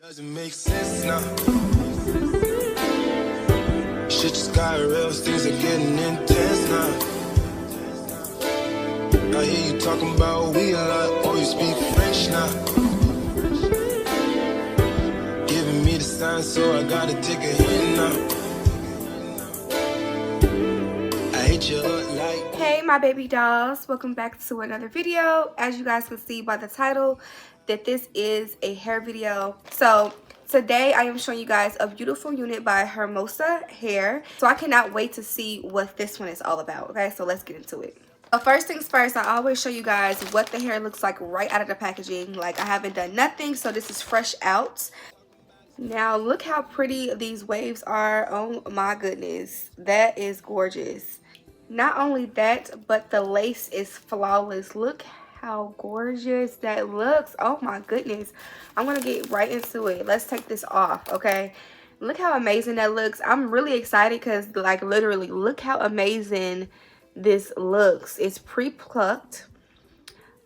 Doesn't make sense now. Shit just got real, things are getting intense now. I hear you talking about we a lot, or you speak French now. Giving me the sign, so I gotta take a hint now. I hate you like. Hey my baby dolls, welcome back to another video. As you guys can see by the title that this is a hair video. So today I am showing you guys a beautiful unit by HERMOSA hair. So I cannot wait to see what this one is all about. Okay, so let's get into it. First things first, I always show you guys what the hair looks like right out of the packaging. Like I haven't done nothing, so this is fresh out. Now look how pretty these waves are. Oh my goodness, that is gorgeous. Not only that, but the lace is flawless. Look how gorgeous that looks. Oh my goodness. I'm gonna get right into it. Let's take this off, okay? Look how amazing that looks. I'm really excited because, like, literally look how amazing this looks. It's pre-plucked.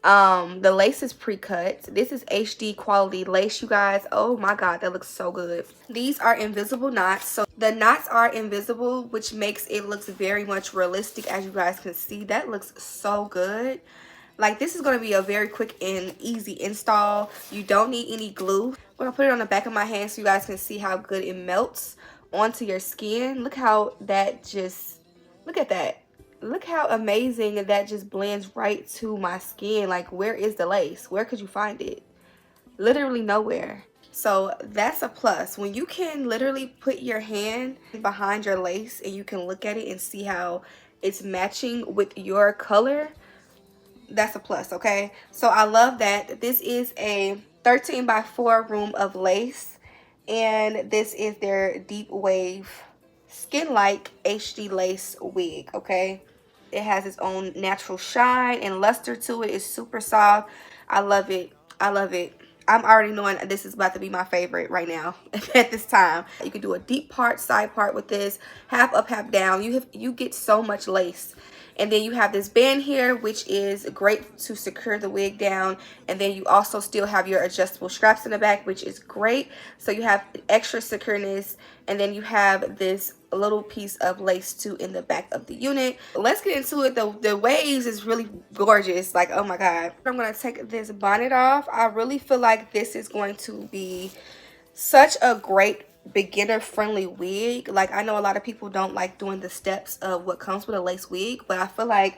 The lace is pre-cut. This is HD quality lace, you guys. Oh my god, that looks so good. These are invisible knots, so the knots are invisible, which makes it looks very much realistic. As you guys can see, that looks so good. Like, this is going to be a very quick and easy install. You don't need any glue. I'm going to put it on the back of my hand so you guys can see how good it melts onto your skin. Look how that just, look at that. Look how amazing that just blends right to my skin. Like, where is the lace? Where could you find it? Literally nowhere. So that's a plus. When you can literally put your hand behind your lace and you can look at it and see how it's matching with your color, that's a plus, okay? So I love that. This is a 13 by 4 room of lace, and this is their deep wave skin-like HD lace wig, okay? It has its own natural shine and luster to it. It's super soft. I love it. I love it. I'm already knowing this is about to be my favorite right now at this time. You can do a deep part, side part with this, half up, half down. You get so much lace. And then you have this band here, which is great to secure the wig down. And then you also still have your adjustable straps in the back, which is great. So you have extra secureness. And then you have this little piece of lace too in the back of the unit. Let's get into it. The waves is really gorgeous. Like, oh my god. I'm going to take this bonnet off. I really feel like this is going to be such a great beginner friendly wig. Like, I know a lot of people don't like doing the steps of what comes with a lace wig, but I feel like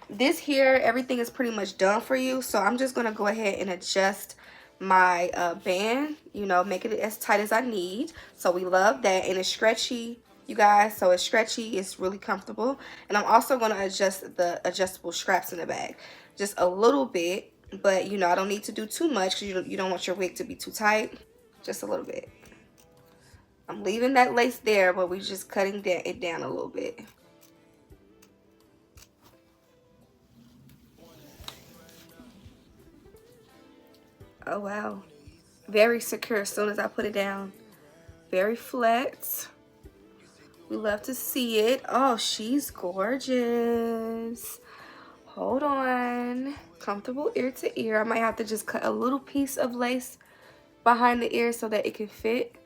this here, everything is pretty much done for you. So I'm just going to go ahead and adjust my band, you know, make it as tight as I need. So we love that. And it's stretchy, you guys. So it's stretchy, it's really comfortable. And I'm also going to adjust the adjustable straps in the back just a little bit, but you know, I don't need to do too much because you don't want your wig to be too tight. Just a little bit. I'm leaving that lace there, but we're just cutting it down a little bit. Oh wow, very secure as soon as I put it down. Very flat. We love to see it. Oh, she's gorgeous. Hold on. Comfortable ear to ear. I might have to just cut a little piece of lace behind the ear so that it can fit.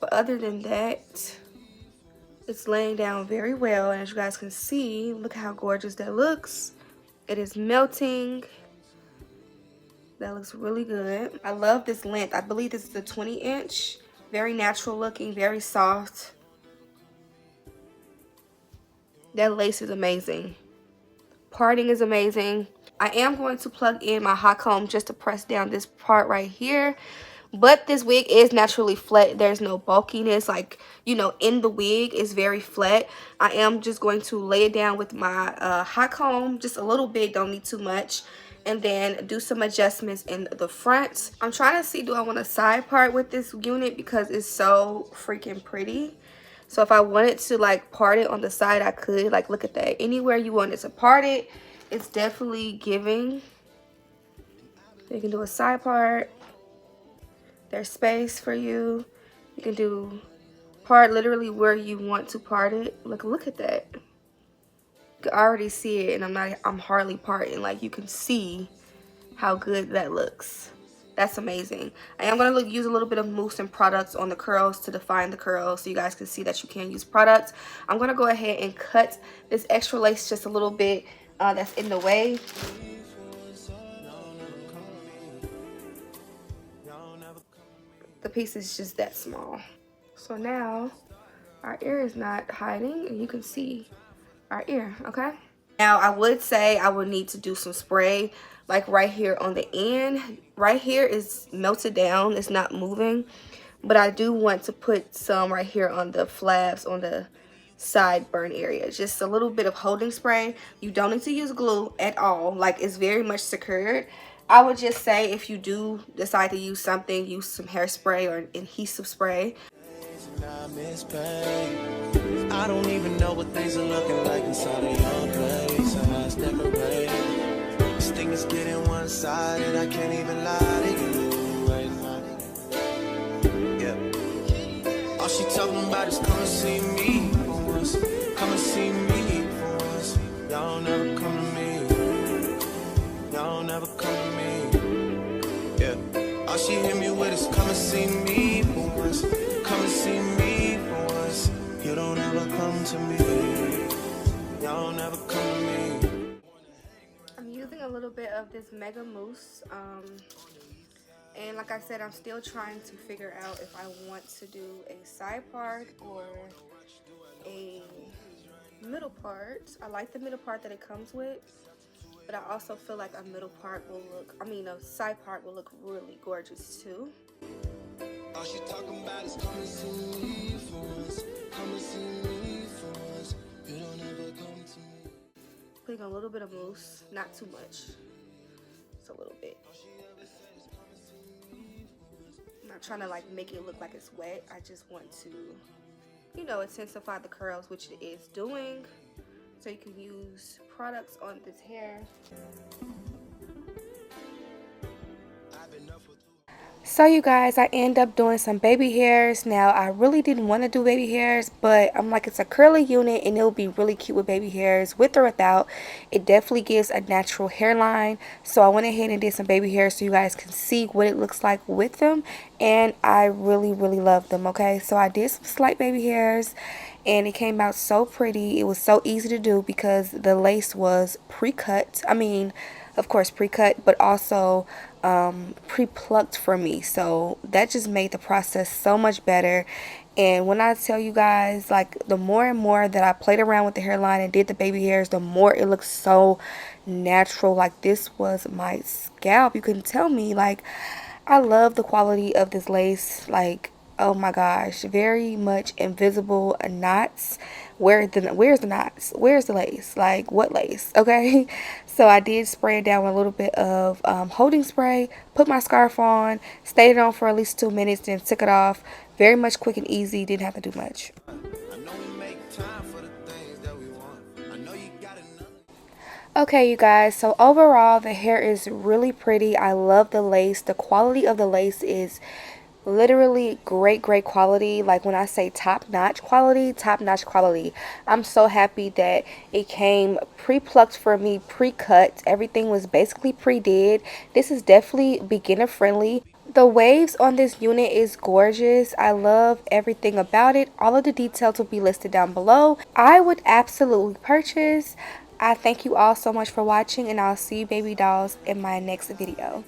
But other than that, it's laying down very well. And as you guys can see, look how gorgeous that looks. It is melting. That looks really good. I love this length. I believe this is a 20-inch. Very natural looking, very soft. That lace is amazing. Parting is amazing. I am going to plug in my hot comb just to press down this part right here. But this wig is naturally flat. There's no bulkiness, like, you know, in the wig. Is very flat. I am just going to lay it down with my hot comb, just a little bit, don't need too much, and then do some adjustments in the front. I'm trying to see, do I want a side part with this unit because it's so freaking pretty. So if I wanted to, like, part it on the side, I could. Like, look at that. Anywhere you wanted to part it, it's definitely giving. So you can do a side part. There's space for you. You can do part literally where you want to part it. Look at that. You can already see it, and I'm hardly parting. Like, you can see how good that looks. That's amazing. I am going to use a little bit of mousse and products on the curls to define the curls so you guys can see that you can use products. I'm going to go ahead and cut this extra lace just a little bit that's in the way. The piece is just that small. So now our ear is not hiding and you can see our ear, okay? Now I would say I would need to do some spray like right here on the end. Right here is melted down, it's not moving, but I do want to put some right here on the flaps on the sideburn area. Just a little bit of holding spray. You don't need to use glue at all, like it's very much secured. I would just say if you do decide to use something, use some hairspray or adhesive spray. I don't even know what things are looking like inside of your place. I must decorate. This thing is getting one-sided. I can't even lie to you right now. Yeah. All she talking about is come and see me for once. Come and see me for once. Y'all never come to me. Y'all never come to me. Yeah. All she hit me with is come and see me for once. Come and see me for once. You don't ever come to me. Y'all never come to me. I'm using a little bit of this Mega Mousse. And like I said, I'm still trying to figure out if I want to do a side part or a middle part. I like the middle part that it comes with, but I also feel like a middle part will look, a side part will look really gorgeous too. All she talking about is come and see me for once. Come and see me for once. You don't ever come to me. Putting a little bit of mousse, not too much. Just a little bit. I'm not trying to like make it look like it's wet. I just want to, you know, intensify the curls, which it is doing. So you can use products on this hair. So you guys, I end up doing some baby hairs. Now I really didn't want to do baby hairs, but I'm like, it's a curly unit and it'll be really cute with baby hairs, with or without. It definitely gives a natural hairline. So I went ahead and did some baby hairs so you guys can see what it looks like with them, and I really love them. Okay, so I did some slight baby hairs and it came out so pretty. It was so easy to do because the lace was pre-cut. I mean, of course pre-cut, but also pre-plucked for me, so that just made the process so much better. And when I tell you guys, like, the more and more that I played around with the hairline and did the baby hairs, the more it looks so natural. Like, this was my scalp. You can tell me, like, I love the quality of this lace. Like, oh my gosh, very much invisible knots. Where's the knots? Where's the lace? Like, what lace? Okay. So I did spray it down with a little bit of holding spray, put my scarf on, stayed on for at least 2 minutes, then took it off. Very much quick and easy, didn't have to do much. Okay, you guys, so overall the hair is really pretty. I love the lace. The quality of the lace is literally great quality. Like, when I say top-notch quality, I'm so happy that it came pre-plucked for me, pre-cut. Everything was basically pre-did. This is definitely beginner friendly. The waves on this unit is gorgeous. I love everything about it. All of the details will be listed down below. I would absolutely purchase. I thank you all so much for watching, and I'll see you baby dolls in my next video.